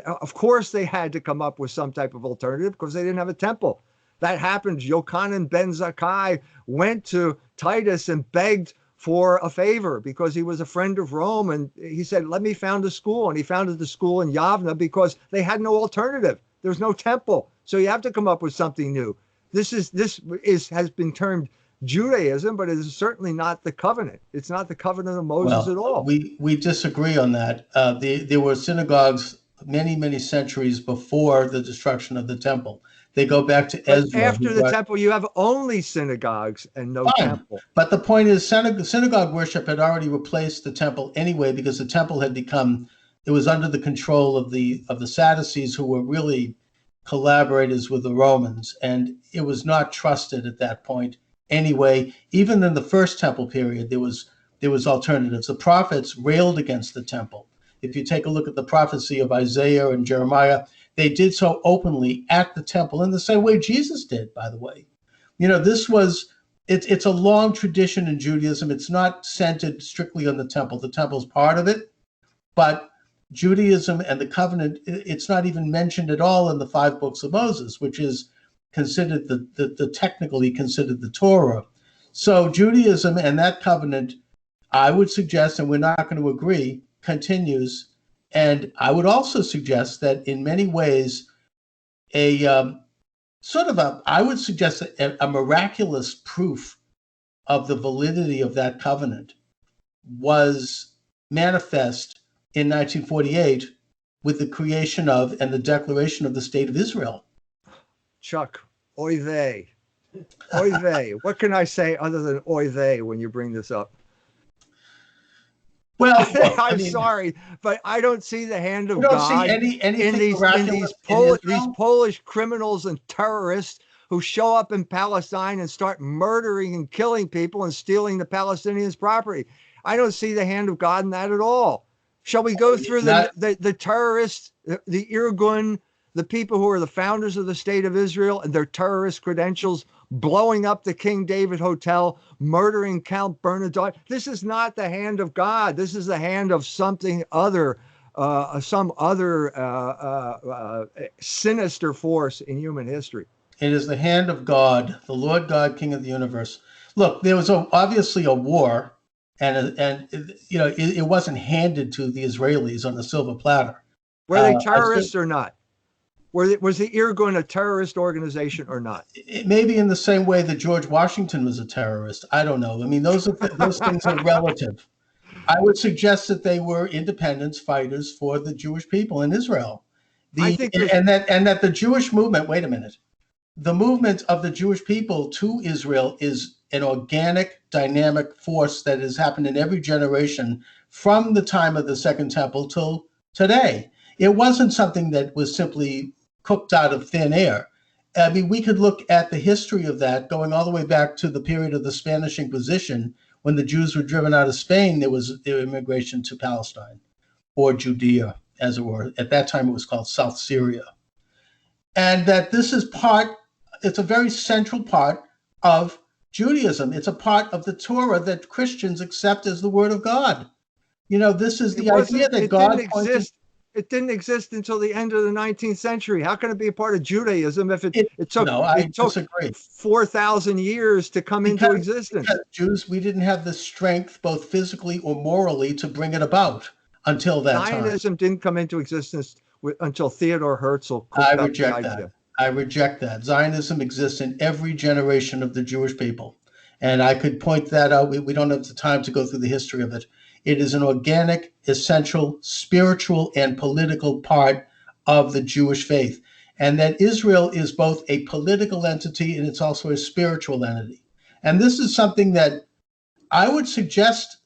of course, they had to come up with some type of alternative because they didn't have a temple. That happened. Yochanan ben Zakkai went to Titus and begged for a favor because he was a friend of Rome. And he said, let me found a school. And he founded the school in Yavna because they had no alternative. There's no temple. So you have to come up with something new. This has been termed Judaism, but it is certainly not the covenant. It's not the covenant of Moses at all. We disagree on that. There were synagogues many centuries before the destruction of the temple. They go back to Ezra. After the temple, you have only synagogues and no temple. But the point is, synagogue worship had already replaced the temple anyway, because the temple had become, it was under the control of the Sadducees, who were really collaborators with the Romans, and it was not trusted at that point anyway. Even in the first temple period, there was alternatives. The prophets railed against the temple. If you take a look at the prophecy of Isaiah and Jeremiah, they did so openly at the temple in the same way Jesus did, by the way. It's a long tradition in Judaism. It's not centered strictly on the temple. The temple's part of it, but Judaism and the covenant, it's not even mentioned at all in the 5 books of Moses, which is considered the technically considered the Torah. So Judaism and that covenant, I would suggest, and we're not going to agree, continues. And I would also suggest that in many ways, I would suggest a miraculous proof of the validity of that covenant was manifest in 1948 with the creation of and the declaration of the State of Israel. Chuck, oy vey. Oy vey. What can I say other than oy vey when you bring this up? Well, I'm sorry, but I don't see the hand of God God in these Polish criminals and terrorists who show up in Palestine and start murdering and killing people and stealing the Palestinians' property. I don't see the hand of God in that at all. Shall we go through the terrorists, the Irgun, the people who are the founders of the State of Israel and their terrorist credentials, blowing up the King David Hotel, murdering Count Bernadotte? This is not the hand of God. This is the hand of something other, some other sinister force in human history. It is the hand of God, the Lord God, King of the universe. Look, there was obviously a war, and it wasn't handed to the Israelis on a silver platter. Were they terrorists or not? Was the Irgun a terrorist organization or not? It may be in the same way that George Washington was a terrorist. I don't know. I mean, those things are relative. I would suggest that they were independence fighters for the Jewish people in Israel. I think and that the Jewish movement, wait a minute, the movement of the Jewish people to Israel is an organic, dynamic force that has happened in every generation from the time of the Second Temple till today. It wasn't something that was simply cooked out of thin air. I mean, we could look at the history of that going all the way back to the period of the Spanish Inquisition. When the Jews were driven out of Spain, there was their immigration to Palestine, or Judea, as it were. At that time, it was called South Syria. And that this is it's a very central part of Judaism. It's a part of the Torah that Christians accept as the word of God. You know, this is the idea that God exist. It didn't exist until the end of the 19th century. How can it be a part of Judaism if it took 4,000 years to come into existence? Because Jews, we didn't have the strength, both physically or morally, to bring it about until that time. Zionism didn't come into existence until Theodore Herzl. I reject that. I reject that. Zionism exists in every generation of the Jewish people. And I could point that out. We don't have the time to go through the history of it. It is an organic, essential, spiritual, and political part of the Jewish faith. And that Israel is both a political entity and it's also a spiritual entity. And this is something that I would suggest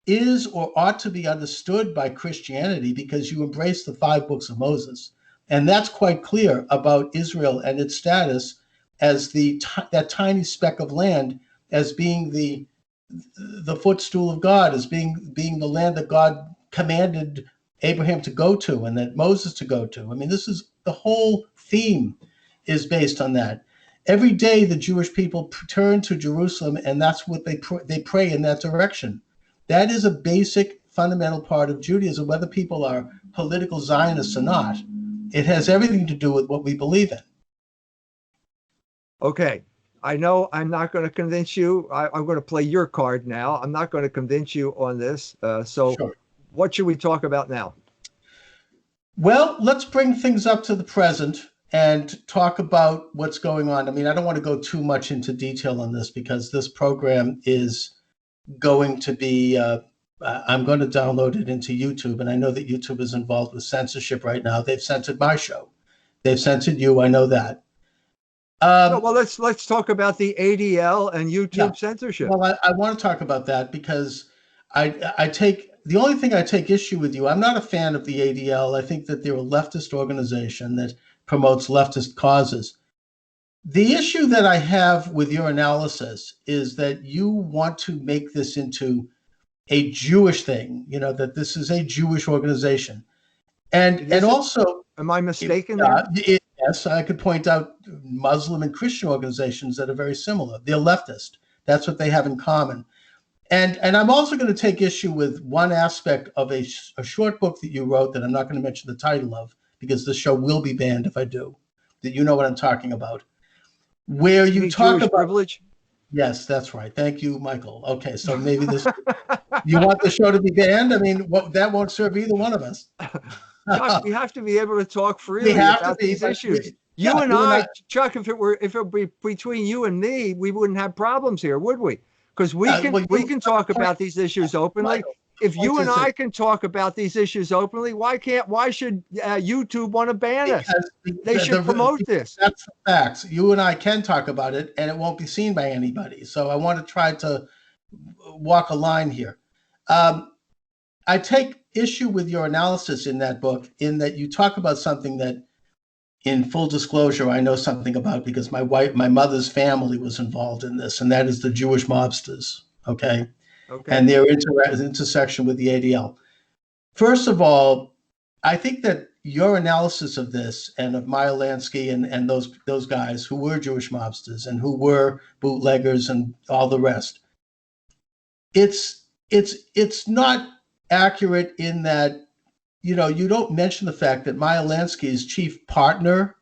is or ought to be understood by Christianity, because you embrace the 5 books of Moses. And that's quite clear about Israel and its status as that tiny speck of land, as being the footstool of God, as being the land that God commanded Abraham to go to and that Moses to go to. I mean, this is the whole theme is based on that. Every day, the Jewish people turn to Jerusalem, and that's what they pray in that direction. That is a basic, fundamental part of Judaism, whether people are political Zionists or not. It has everything to do with what we believe in. Okay. I know I'm not going to convince you. I'm going to play your card now. I'm not going to convince you on this. So Sure. What should we talk about now? Well, let's bring things up to the present and talk about what's going on. I mean, I don't want to go too much into detail on this because this program is going to be, I'm going to download it into YouTube. And I know that YouTube is involved with censorship right now. They've censored my show. They've censored you. I know that. Well, let's talk about the ADL and YouTube censorship. Well, I want to talk about that because the only thing I take issue with you, I'm not a fan of the ADL. I think that they're a leftist organization that promotes leftist causes. The issue that I have with your analysis is that you want to make this into a Jewish thing, you know, that this is a Jewish organization. And also, am I mistaken? Yes, I could point out Muslim and Christian organizations that are very similar. They're leftist. That's what they have in common. And I'm also going to take issue with one aspect of a short book that you wrote that I'm not going to mention the title of because the show will be banned if I do, that you know what I'm talking about, where you talk Jewish about privilege. Yes, that's right. Thank you, Michael. Okay, so maybe this, you want the show to be banned? I mean, that won't serve either one of us. Chuck, we have to be able to talk freely about these issues. You and I, Chuck, if it were between you and me, we wouldn't have problems here, would we? Because we can talk about these issues openly. Michael, if you and I can talk about these issues openly, why should YouTube want to ban us? They should promote this. That's the facts. You and I can talk about it, and it won't be seen by anybody. So I want to try to walk a line here. I take issue with your analysis in that book, in that you talk about something that, in full disclosure, I know something about because my mother's family was involved in this, and that is the Jewish mobsters. Okay. And their intersection with the ADL. First of all, I think that your analysis of this and of Meyer Lansky and those guys who were Jewish mobsters and who were bootleggers and all the rest, it's not accurate in that, you know, you don't mention the fact that Meyer Lansky's chief partner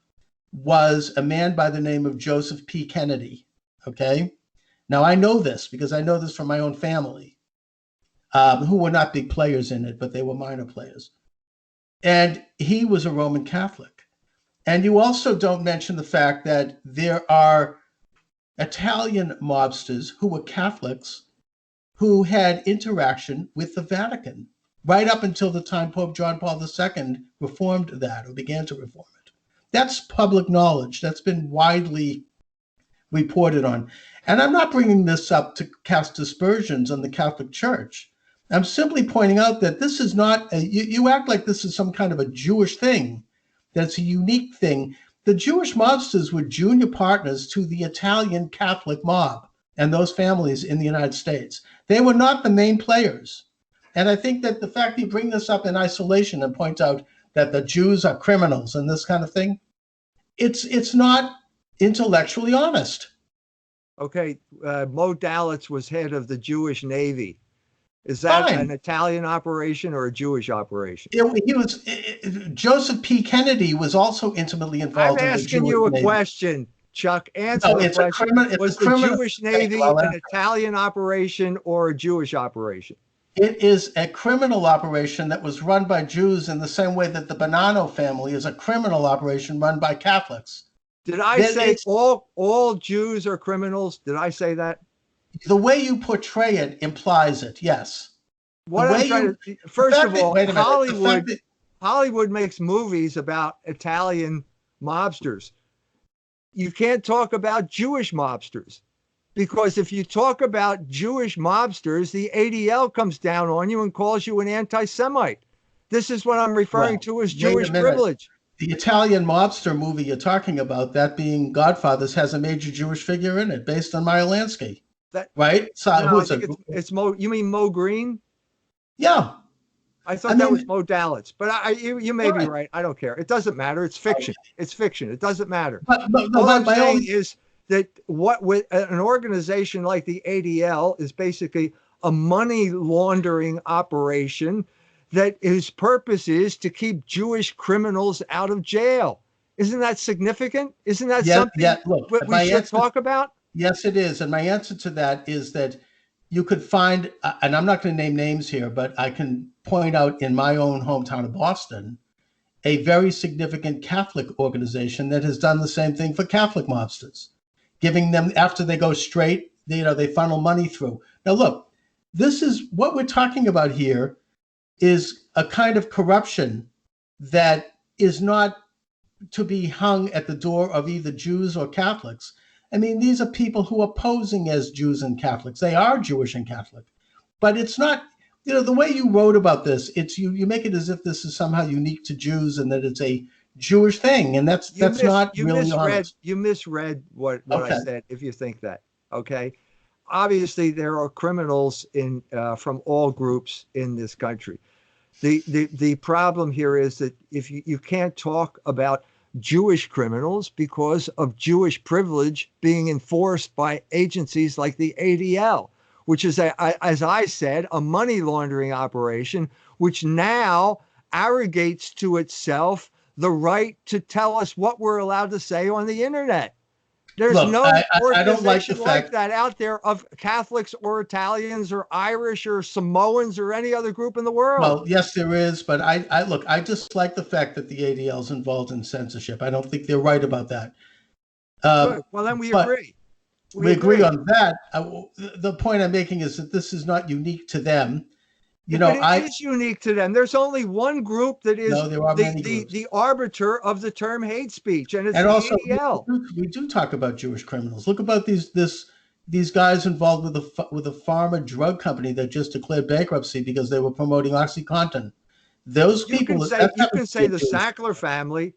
was a man by the name of Joseph P. Kennedy. Okay. Now, I know this because I know this from my own family, who were not big players in it, but they were minor players. And he was a Roman Catholic. And you also don't mention the fact that there are Italian mobsters who were Catholics who had interaction with the Vatican right up until the time Pope John Paul II reformed that or began to reform it. That's public knowledge. That's been widely reported on. And I'm not bringing this up to cast aspersions on the Catholic Church. I'm simply pointing out that this is not, you act like this is some kind of a Jewish thing, that's a unique thing. The Jewish mobsters were junior partners to the Italian Catholic mob and those families in the United States. They were not the main players. And I think that the fact that you bring this up in isolation and point out that the Jews are criminals and this kind of thing, it's not intellectually honest. Okay, Mo Dalitz was head of the Jewish Navy. Is that Fine. an Italian operation or a Jewish operation? He was Joseph P. Kennedy was also intimately involved. I'm in the asking Jewish you a Navy. question, Chuck. Answer No, the it's a question. criminal. Was the Jewish Navy Well, an Italian operation or a Jewish operation? It is a criminal operation that was run by Jews in the same way that the Bonanno family is a criminal operation run by Catholics. Did I say all Jews are criminals? Did I say that? The way you portray it implies it, yes. What I'm trying to, first of all, wait a minute, Hollywood makes movies about Italian mobsters. You can't talk about Jewish mobsters, because if you talk about Jewish mobsters, the ADL comes down on you and calls you an anti-Semite. This is what I'm referring to as Jewish privilege. The Italian mobster movie you're talking about, that being Godfathers, has a major Jewish figure in it based on Meyer Lansky. Right? So, no, I think it's Mo. You mean Mo Green? Yeah. I thought that was Mo Dalitz, but you may be right. I don't care. It doesn't matter. It's fiction. It's fiction. It doesn't matter. All I'm saying is that what with an organization like the ADL is basically a money laundering operation that whose purpose is to keep Jewish criminals out of jail. Isn't that significant? Isn't that something we should talk about? Yes, it is. And my answer to that is that you could find, and I'm not going to name names here, but I can point out in my own hometown of Boston, a very significant Catholic organization that has done the same thing for Catholic mobsters, giving them, after they go straight, they funnel money through. Now, look, this is what we're talking about here is a kind of corruption that is not to be hung at the door of either Jews or Catholics. I mean, these are people who are posing as Jews and Catholics. They are Jewish and Catholic, but it's not, the way you wrote about this, it's you make it as if this is somehow unique to Jews and that it's a Jewish thing. And that's not really honest. You misread what I said, if you think that, okay? Obviously, there are criminals from all groups in this country. The problem here is that if you can't talk about Jewish criminals because of Jewish privilege being enforced by agencies like the ADL, which is, as I said, a money laundering operation, which now arrogates to itself the right to tell us what we're allowed to say on the internet. There's no organization like that out there of Catholics or Italians or Irish or Samoans or any other group in the world. Well, yes, there is. But I just like the fact that the ADL is involved in censorship. I don't think they're right about that. Well, then we agree. We agree on that. The point I'm making is that this is not unique to them. It is unique to them. There's only one group that is the arbiter of the term hate speech, and it's the ADL. We do talk about Jewish criminals. Look about these guys involved with a pharma drug company that just declared bankruptcy because they were promoting OxyContin. Those people. You can say the Sackler family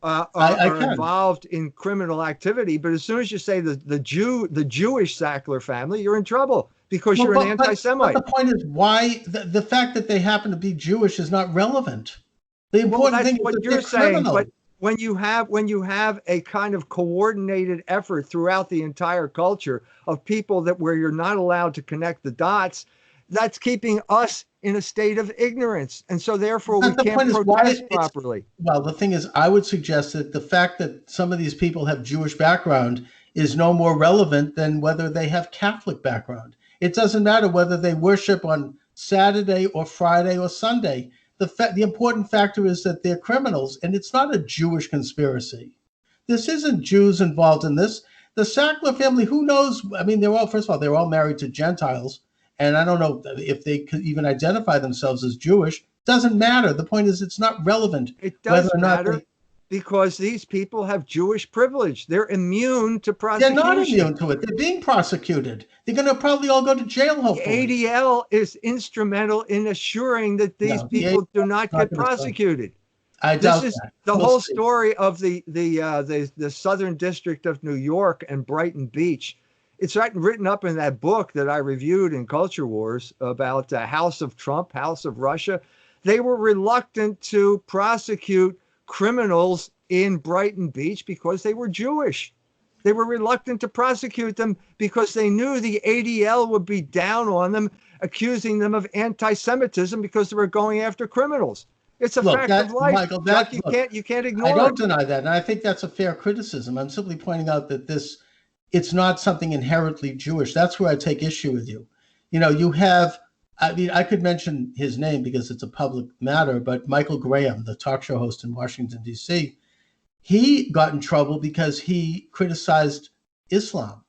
are involved in criminal activity, but as soon as you say the Jewish Sackler family, you're in trouble. Because you're an anti-Semite. But the point is, why the fact that they happen to be Jewish is not relevant. The important thing is what you're saying. But when you have a kind of coordinated effort throughout the entire culture of people where you're not allowed to connect the dots, that's keeping us in a state of ignorance, and so therefore we can't protest properly. Well, the thing is, I would suggest that the fact that some of these people have Jewish background is no more relevant than whether they have Catholic background. It doesn't matter whether they worship on Saturday or Friday or Sunday. the important factor is that they're criminals, and it's not a Jewish conspiracy. This isn't Jews involved in this. The Sackler family, who knows? I mean, first of all, they're all married to Gentiles, and I don't know if they could even identify themselves as Jewish. Doesn't matter. The point is, it's not relevant. It does matter because these people have Jewish privilege. They're immune to prosecution. They're not immune to it. They're being prosecuted. They're going to probably all go to jail, hopefully. The ADL is instrumental in assuring that these people do not get prosecuted. I doubt that. The whole story of the Southern District of New York and Brighton Beach. It's written up in that book that I reviewed in Culture Wars about House of Trump, House of Russia. They were reluctant to prosecute criminals in Brighton Beach because they were Jewish. They were reluctant to prosecute them because they knew the ADL would be down on them, accusing them of anti-Semitism because they were going after criminals. It's a fact of life. Michael, you can't ignore it. I don't deny that, and I think that's a fair criticism. I'm simply pointing out that it's not something inherently Jewish. That's where I take issue with you. You have, I mean, I could mention his name because it's a public matter, but Michael Graham, the talk show host in Washington, D.C., he got in trouble because he criticized Islam,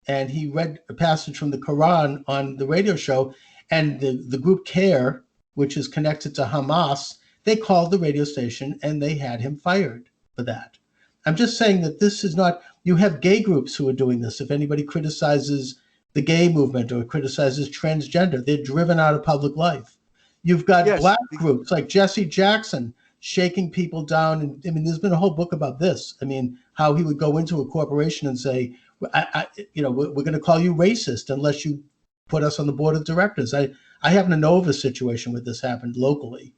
and he read a passage from the Quran on the radio show, and the group CARE, which is connected to Hamas, they called the radio station and they had him fired for that. I'm just saying that this is not, you have gay groups who are doing this. If anybody criticizes the gay movement or criticizes transgender, they're driven out of public life. You've got black groups like Jesse Jackson shaking people down. And I mean, there's been a whole book about this. I mean, how he would go into a corporation and say, we're going to call you racist unless you put us on the board of directors. I happen to know of a situation where this happened locally.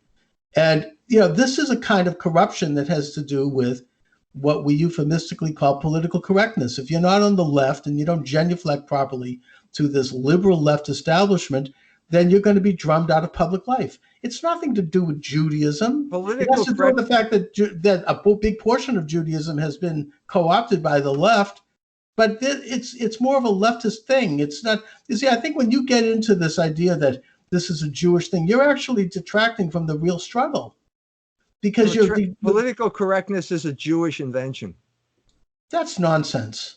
And, this is a kind of corruption that has to do with what we euphemistically call political correctness. If you're not on the left and you don't genuflect properly to this liberal left establishment, then you're going to be drummed out of public life. It's nothing to do with Judaism. It has to do with the fact that a big portion of Judaism has been co-opted by the left, but it's more of a leftist thing. It's not, you see, I think when you get into this idea that this is a Jewish thing, you're actually detracting from the real struggle. Because political correctness is a Jewish invention. That's nonsense.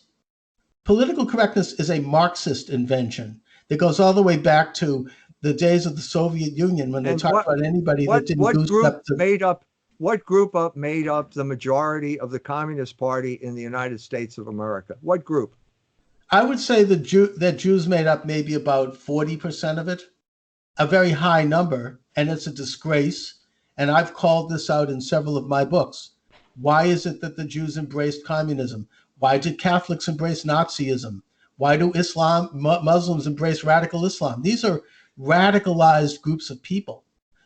Political correctness is a Marxist invention that goes all the way back to the days of the Soviet Union when they talked about anybody that didn't goose up to. What group made up the majority of the Communist Party in the United States of America? What group? I would say that Jews made up maybe about 40% of it, a very high number, and it's a disgrace. And I've called this out in several of my books. Why is it that the Jews embraced communism? Why did Catholics embrace Nazism? Why do Muslims embrace radical Islam? These are radicalized groups of people.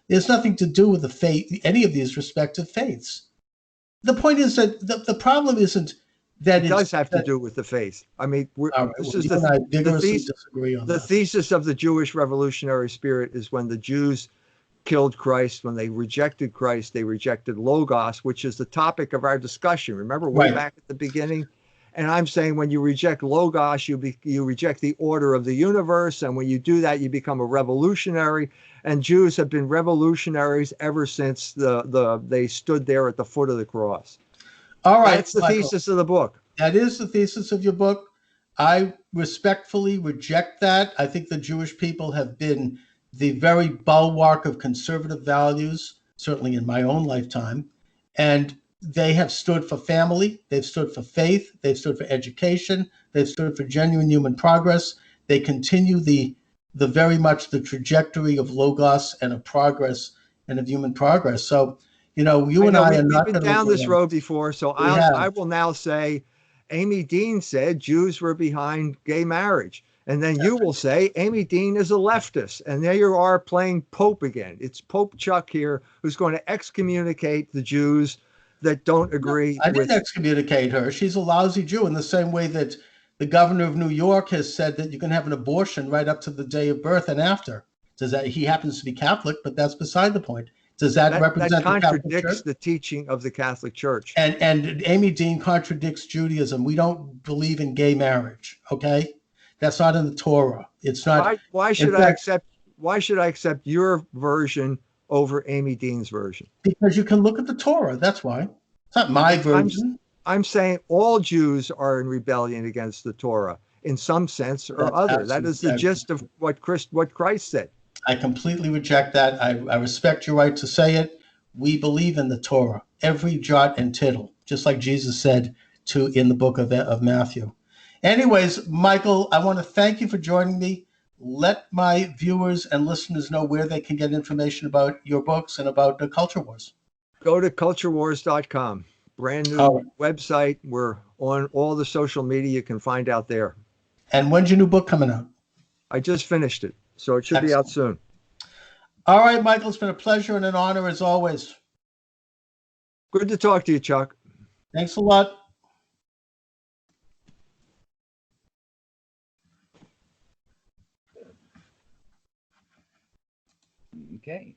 There's nothing to do with the faith, any of these respective faiths. The point is that the problem isn't that it does have to do with the faith. I mean, the thesis of the Jewish revolutionary spirit is when the Jews killed Christ, when they rejected Christ, they rejected Logos, which is the topic of our discussion. Remember way back at the beginning? And I'm saying when you reject Logos, you reject the order of the universe. And when you do that, you become a revolutionary. And Jews have been revolutionaries ever since they stood there at the foot of the cross. All right. That's the thesis of the book. That is the thesis of your book. I respectfully reject that. I think the Jewish people have been the very bulwark of conservative values, certainly in my own lifetime. And they have stood for family, they've stood for faith, they've stood for education, they've stood for genuine human progress. They continue the very much the trajectory of Logos and of progress and of human progress. So, you and I are not been down this road before. So I will now say, Amy Dean said Jews were behind gay marriage. And then you will say Amy Dean is a leftist. And there you are playing Pope again. It's Pope Chuck here who's going to excommunicate the Jews that don't agree. I didn't excommunicate her. She's a lousy Jew in the same way that the governor of New York has said that you can have an abortion right up to the day of birth and after. He happens to be Catholic, but that's beside the point. Does that represent the Catholic Church? That contradicts the teaching of the Catholic Church. And Amy Dean contradicts Judaism. We don't believe in gay marriage, okay? That's not in the Torah. It's not. Why should I accept your version over Amy Dean's version. Because you can look at the Torah. That's why. It's not my version. I'm saying all Jews are in rebellion against the Torah in some sense or That's other. That is the gist of what Christ said. I completely reject that. I respect your right to say it. We believe in the Torah, every jot and tittle, just like Jesus said in the book of Matthew. Anyways, Michael, I want to thank you for joining me. Let my viewers and listeners know where they can get information about your books and about the Culture Wars. Go to culturewars.com. Brand new website. We're on all the social media you can find out there. And when's your new book coming out? I just finished it, so it should be out soon. All right, Michael, it's been a pleasure and an honor as always. Good to talk to you, Chuck. Thanks a lot. Okay.